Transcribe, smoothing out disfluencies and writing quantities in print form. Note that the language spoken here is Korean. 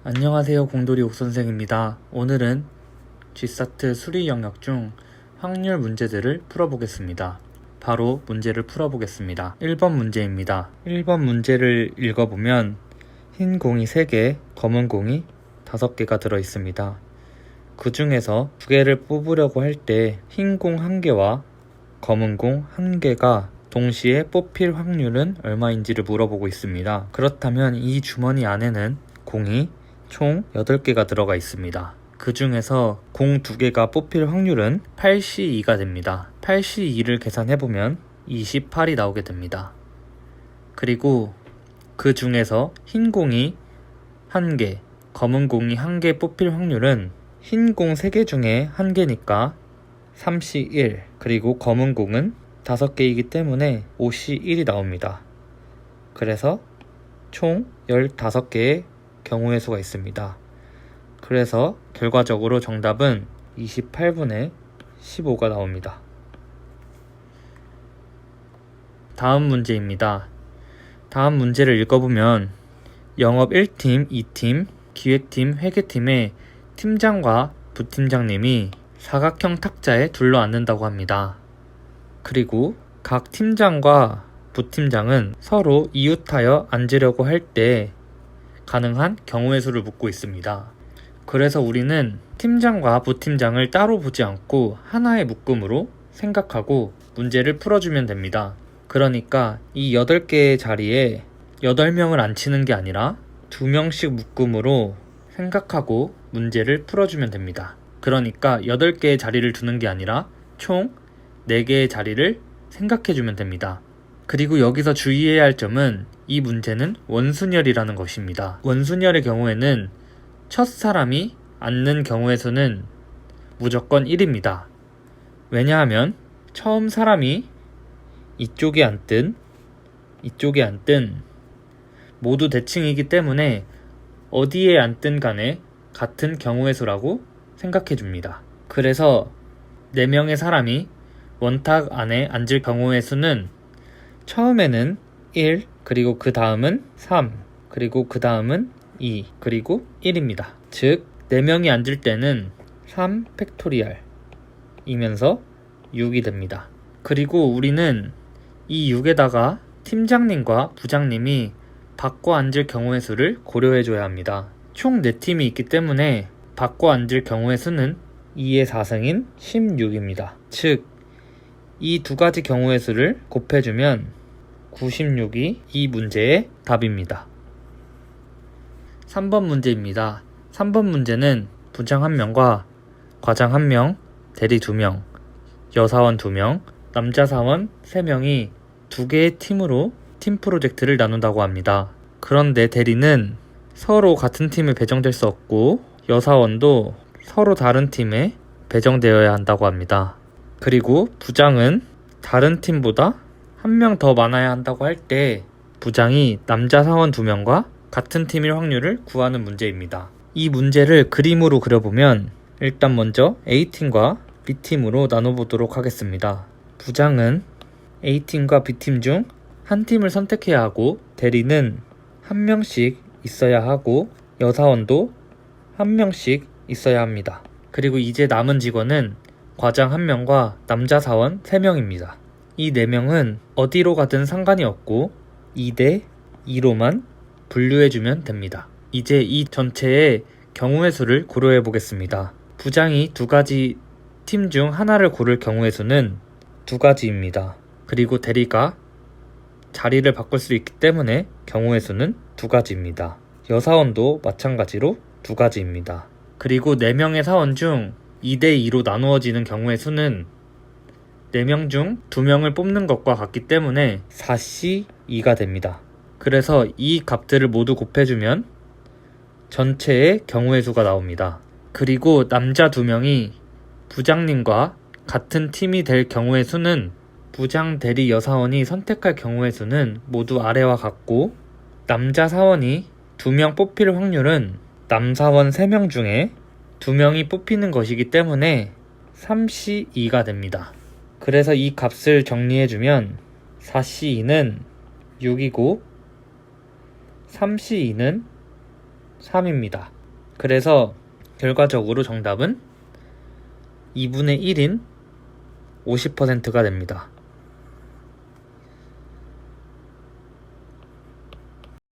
안녕하세요. 공돌이 옥선생입니다. 오늘은 G사트 수리 영역 중 확률 문제들을 풀어보겠습니다. 바로 문제를 풀어보겠습니다. 1번 문제입니다. 1번 문제를 읽어보면 흰 공이 3개, 검은 공이 5개가 들어있습니다. 그 중에서 2개를 뽑으려고 할 때 흰 공 1개와 검은 공 1개가 동시에 뽑힐 확률은 얼마인지를 물어보고 있습니다. 그렇다면 이 주머니 안에는 공이 총 8개가 들어가 있습니다. 그 중에서 공 2개가 뽑힐 확률은 8C2가 됩니다. 8C2를 계산해보면 28이 나오게 됩니다. 그리고 그 중에서 흰 공이 1개, 검은 공이 1개 뽑힐 확률은 흰 공 3개 중에 1개니까 3C1, 그리고 검은 공은 5개이기 때문에 5C1이 나옵니다. 그래서 총 15개의 경우의 수가 있습니다. 그래서 결과적으로 정답은 28분의 15가 나옵니다. 다음 문제입니다. 다음 문제를 읽어보면 영업 1팀, 2팀, 기획팀, 회계팀의 팀장과 부팀장님이 사각형 탁자에 둘러앉는다고 합니다. 그리고 각 팀장과 부팀장은 서로 이웃하여 앉으려고 할 때 가능한 경우의 수를 묻고 있습니다. 그래서 우리는 팀장과 부팀장을 따로 보지 않고 하나의 묶음으로 생각하고 문제를 풀어주면 됩니다. 그러니까 이 8개의 자리에 8명을 앉히는 게 아니라 2명씩 묶음으로 생각하고 문제를 풀어주면 됩니다. 그러니까 8개의 자리를 두는 게 아니라 총 4개의 자리를 생각해주면 됩니다. 그리고 여기서 주의해야 할 점은 이 문제는 원순열이라는 것입니다. 원순열의 경우에는 첫 사람이 앉는 경우의 수는 무조건 1입니다. 왜냐하면 처음 사람이 이쪽에 앉든 이쪽에 앉든 모두 대칭이기 때문에 어디에 앉든 간에 같은 경우의 수라고 생각해 줍니다. 그래서 4명의 사람이 원탁 안에 앉을 경우의 수는 처음에는 1, 그리고 그 다음은 3, 그리고 그 다음은 2, 그리고 1입니다. 즉 4명이 앉을 때는 3 팩토리얼 이면서 6이 됩니다. 그리고 우리는 이 6에다가 팀장님과 부장님이 바꿔 앉을 경우의 수를 고려해 줘야 합니다. 총 4팀이 있기 때문에 바꿔 앉을 경우의 수는 2의 4승인 16입니다. 즉 이 2가지 경우의 수를 곱해주면 96이 이 문제의 답입니다. 3번 문제입니다. 3번 문제는 부장 1명과 과장 1명, 대리 2명, 여사원 2명, 남자 사원 3명이 2개의 팀으로 팀 프로젝트를 나눈다고 합니다. 그런데 대리는 서로 같은 팀에 배정될 수 없고 여사원도 서로 다른 팀에 배정되어야 한다고 합니다. 그리고 부장은 다른 팀보다 1명 더 많아야 한다고 할 때 부장이 남자 사원 2명과 같은 팀일 확률을 구하는 문제입니다. 이 문제를 그림으로 그려보면 일단 먼저 A팀과 B팀으로 나눠보도록 하겠습니다. 부장은 A팀과 B팀 중 한 팀을 선택해야 하고 대리는 1명씩 있어야 하고 여사원도 1명씩 있어야 합니다. 그리고 이제 남은 직원은 과장 1명과 남자 사원 3명입니다. 이 4명은 어디로 가든 상관이 없고 2대 2로만 분류해주면 됩니다. 이제 이 전체의 경우의 수를 고려해 보겠습니다. 부장이 2가지 팀 중 하나를 고를 경우의 수는 2가지입니다. 그리고 대리가 자리를 바꿀 수 있기 때문에 경우의 수는 2가지입니다. 여사원도 마찬가지로 2가지입니다. 그리고 4명의 사원 중 2대2로 나누어지는 경우의 수는 4명 중 2명을 뽑는 것과 같기 때문에 4C2가 됩니다. 그래서 이 값들을 모두 곱해주면 전체의 경우의 수가 나옵니다. 그리고 남자 2명이 부장님과 같은 팀이 될 경우의 수는 부장, 대리, 여사원이 선택할 경우의 수는 모두 아래와 같고 남자 사원이 2명 뽑힐 확률은 남사원 3명 중에 2명이 뽑히는 것이기 때문에 3C2가 됩니다. 그래서 이 값을 정리해주면 4C2는 6이고 3C2는 3입니다. 그래서 결과적으로 정답은 2분의 1인 50%가 됩니다.